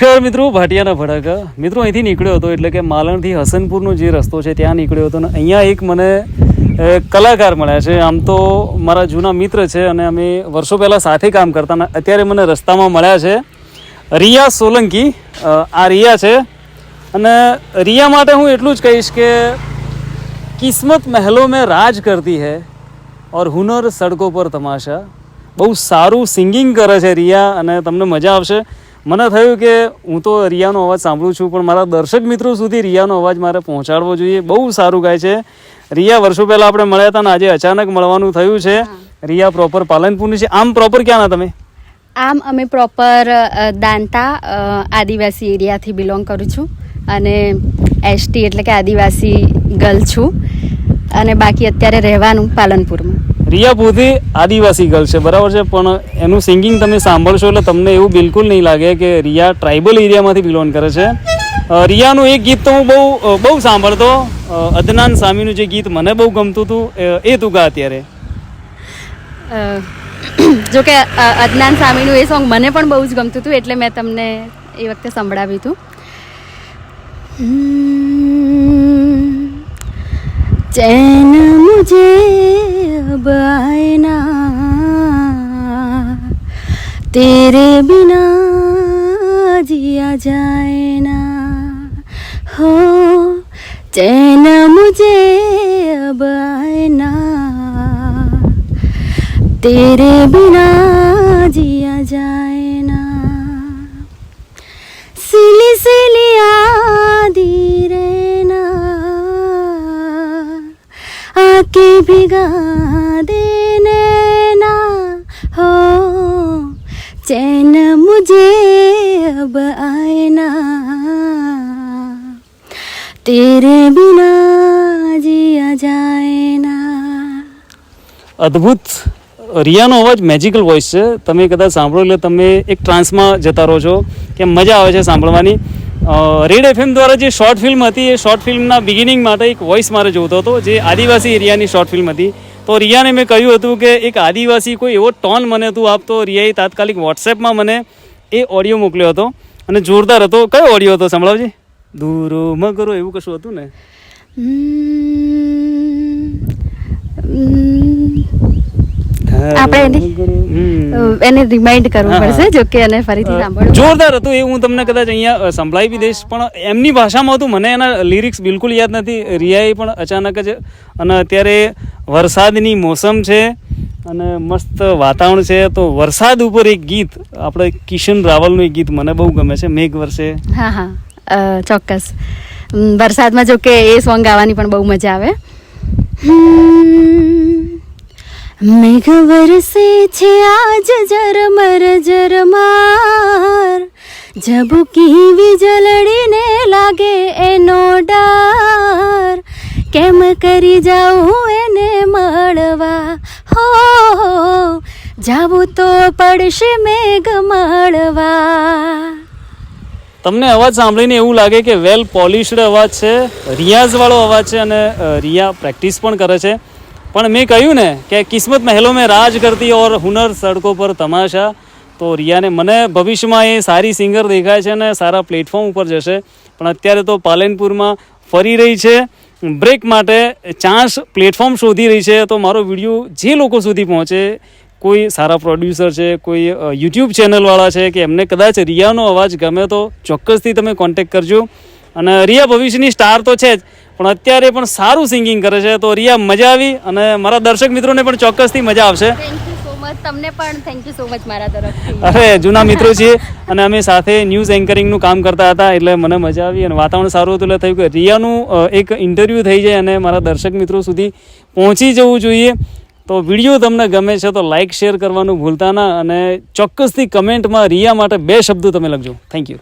મિત્રો ભાટિયાના ભડાકા મિત્રો અહીંથી નીકળ્યો હતો એટલે કે માલણથી હસનપુરનો જે રસ્તો છે ત્યાં નીકળ્યો હતો ને અહીંયા એક મને કલાકાર મળ્યા છે. આમ તો મારા જૂના મિત્ર છે અને અમે વર્ષો પહેલાં સાથે કામ કરતા ને અત્યારે મને રસ્તામાં મળ્યા છે. રિયા સોલંકી આ રિયા છે અને રિયા માટે હું એટલું જ કહીશ કે કિસ્મત મહેલો મેં રાજ કરતી હૈ ઓર હુનર સડકો પર તમાશા. બહુ સારું સિંગિંગ કરે છે રિયા અને તમને મજા આવશે. મને થયું કે હું તો રિયાનો અવાજ સાંભળું છું પણ મારા દર્શક મિત્રો સુધી રિયાનો અવાજ મારે પહોંચાડવો જોઈએ. બહુ સારું ગાય છે રિયા. વર્ષો પહેલાં આપણે મળ્યા હતા ને આજે અચાનક મળવાનું થયું છે. રિયા પ્રોપર પાલનપુરની છે. આમ પ્રોપર ક્યાંના તમે? આમ અમે પ્રોપર દાંતા આદિવાસી એરિયાથી બિલોંગ કરું છું અને એસટી એટલે કે આદિવાસી ગર્લ છું અને બાકી અત્યારે રહેવાનું પાલનપુરમાં. રિયા પોતે આદિવાસી ગર્લ છે બરાબર છે પણ એનું સિંગિંગ તમે સાંભળશો એટલે તમને એવું બિલકુલ નહીં લાગે કે રિયા ટ્રાઇબલ એરિયામાંથી બિલોંગ કરે છે. રિયાનું એક ગીત તો હું બહુ સાંભળતો. અદનાન સામીનું જે ગીત મને બહુ ગમતું હતું એ તું ગા અત્યારે. જો કે અદનાન સામીનું એ સોંગ મને પણ બહુ જ ગમતું હતું એટલે મેં તમને એ વખતે સંભળાવ્યું હતું. चैन मुझे अब आए ना तेरे बिना जिया जाए ना हो चैन मुझे अब आए ना तेरे बिना जिया जाए ना सिली सिली आधी रहना आके भिगा देने ना हो चैन मुझे अब आए ना तेरे बिना जिया जाए ना. અદ્ભુત. રિયાનો અવાજ મેજિકલ વોઇસ છે. તમે કદાચ સાંભળો એટલે તમે એક ટ્રાન્સમાં જતા રહો છો કે મજા આવે છે સાંભળવાની. રેડ એફએમ દ્વારા જે શોર્ટ ફિલ્મ હતી એ શોર્ટ ફિલ્મના બિગિનિંગ માટે એક વોઇસ મારે જોતો હતો જે આદિવાસી એરિયાની શોર્ટ ફિલ્મ હતી. તો રિયાને મેં કહ્યું હતું કે એક આદિવાસી કોઈ એવો ટોન મને તું આપતો. રિયાએ તાત્કાલિક વોટ્સએપમાં મને એ ઓડિયો મોકલ્યો હતો અને જોરદાર હતો. કયો ઓડિયો હતો સંભળાવજે. દૂરો મગરો એવું કશું હતું ને. આપણે એને રિમાઇન્ડ કરવું પડશે જો કે એને ફરીથી સાંભળવું. જોરદાર હતું એ. હું તમને કદાચ અહીંયા સંભળાવી બી દઈશ પણ એમની ભાષામાં હતું. મને એના લિરિક્સ બિલકુલ યાદ નથી. રિયાએ પણ અચાનક જ અને અત્યારે વરસાદની મોસમ છે અને મસ્ત વાતાવરણ છે તો વરસાદ ઉપર એક ગીત આપણે કિશન રાવલનું એક ગીત મને બહુ ગમે છે મેઘ વરસે. હા હા ચોક્કસ. વરસાદમાં જો કે એ સોંગ ગાવાની પણ બહુ મજા આવે. મેઘ વરસે છે આજ ઝરમર ઝરમાર ઝબુકી વીજળીને લાગે એનો ડાર કેમ કરી જાઉં એને મળવા હો જાવું તો પડશે મેઘ મળવા. તમને અવાજ સાંભળીને એવું લાગે કે વેલ પોલિશ્ડ અવાજ છે, રિયાઝવાળો અવાજ છે અને રિયા પ્રેક્ટિસ પણ કરે છે. પણ મેં કહ્યું ને કે કિસ્મત મહેલો મેં રાજ કરતી ઓર હુનર સડકો પર તમાશા. તો રિયાને મને ભવિષ્યમાં એ સારી સિંગર દેખાય છે અને સારા પ્લેટફોર્મ ઉપર જશે. પણ અત્યારે તો પાલનપુરમાં ફરી રહી છે બ્રેક માટે. ચાન્સ પ્લેટફોર્મ શોધી રહી છે. તો મારો વિડીયો જે લોકો સુધી પહોંચે, કોઈ સારા પ્રોડ્યુસર છે, કોઈ યુટ્યુબ ચેનલવાળા છે કે એમને કદાચ રિયાનો અવાજ ગમે તો ચોક્કસથી તમે કોન્ટેક્ટ કરજો. અને રિયા ભવિષ્યની સ્ટાર તો છે જ પણ અત્યારે પણ સારું સિંગિંગ કરે છે. તો રિયા મજા આવી અને મારા દર્શક મિત્રોને પણ ચોક્કસથી મજા આવશે. Thank you so much. તમને પણ થેન્ક યુ સો મચ મારા તરફથી. અરે જૂના મિત્રો છીએ અને અમે સાથે ન્યૂઝ એન્કરિંગનું કામ કરતા હતા એટલે મને મજા આવી અને વાતાવરણ સારું હતું એટલે થયું કે રિયાનું એક ઇન્ટરવ્યૂ થઈ જાય અને મારા દર્શક મિત્રો સુધી પહોંચી જવું જોઈએ. તો વિડીયો તમને ગમે છે તો લાઇક શેર કરવાનું ભૂલતા ના અને ચોક્કસથી કમેન્ટમાં રિયા માટે 2 શબ્દો તમે લખજો. Thank you.